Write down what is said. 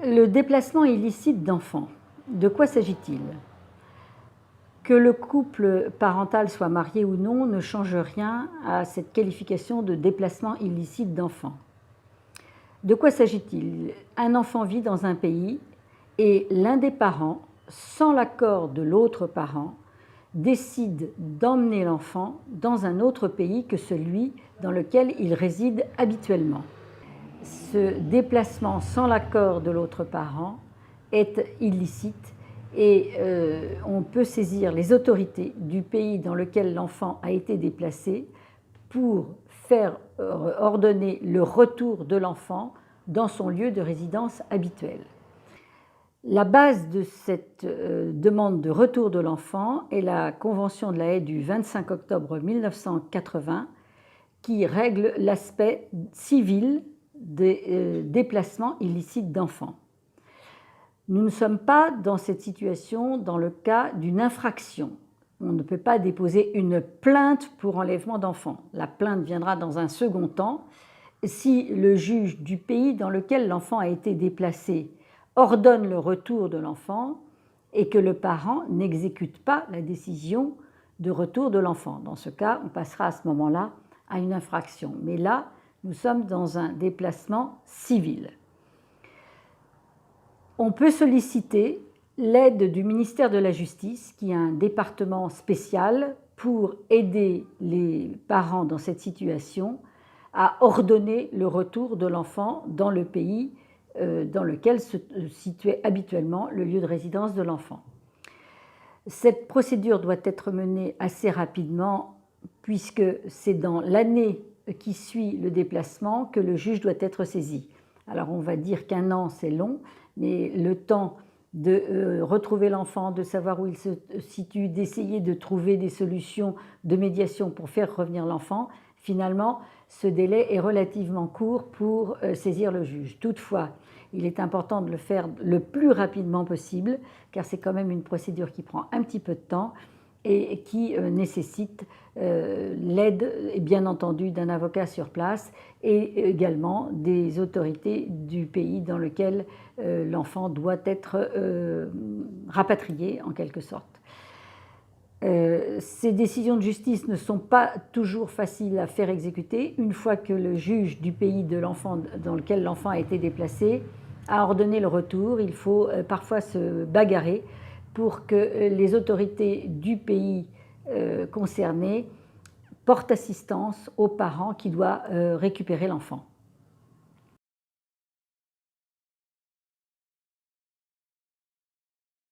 Le déplacement illicite d'enfants, de quoi s'agit-il? Que le couple parental soit marié ou non ne change rien à cette qualification de déplacement illicite d'enfants. De quoi s'agit-il? Un enfant vit dans un pays et l'un des parents, sans l'accord de l'autre parent, décide d'emmener l'enfant dans un autre pays que celui dans lequel il réside habituellement. Ce déplacement sans l'accord de l'autre parent est illicite et on peut saisir les autorités du pays dans lequel l'enfant a été déplacé pour faire ordonner le retour de l'enfant dans son lieu de résidence habituel. La base de cette demande de retour de l'enfant est la Convention de La Haye du 25 octobre 1980 qui règle l'aspect civil des déplacements illicites d'enfants. Nous ne sommes pas dans cette situation dans le cas d'une infraction. On ne peut pas déposer une plainte pour enlèvement d'enfants. La plainte viendra dans un second temps si le juge du pays dans lequel l'enfant a été déplacé ordonne le retour de l'enfant et que le parent n'exécute pas la décision de retour de l'enfant. Dans ce cas, on passera à ce moment-là à une infraction. Mais là, nous sommes dans un déplacement civil. On peut solliciter l'aide du ministère de la Justice, qui a un département spécial pour aider les parents dans cette situation à ordonner le retour de l'enfant dans le pays dans lequel se situait habituellement le lieu de résidence de l'enfant. Cette procédure doit être menée assez rapidement puisque c'est dans l'année qui suit le déplacement que le juge doit être saisi. Alors on va dire qu'un an c'est long, mais le temps de retrouver l'enfant, de savoir où il se situe, d'essayer de trouver des solutions de médiation pour faire revenir l'enfant, finalement ce délai est relativement court pour saisir le juge. Toutefois, il est important de le faire le plus rapidement possible car c'est quand même une procédure qui prend un petit peu de temps et qui nécessite l'aide, bien entendu, d'un avocat sur place et également des autorités du pays dans lequel l'enfant doit être rapatrié, en quelque sorte. Ces décisions de justice ne sont pas toujours faciles à faire exécuter. Une fois que le juge du pays de l'enfant dans lequel l'enfant a été déplacé a ordonné le retour, il faut parfois se bagarrer pour que les autorités du pays concerné portent assistance aux parents qui doivent récupérer l'enfant.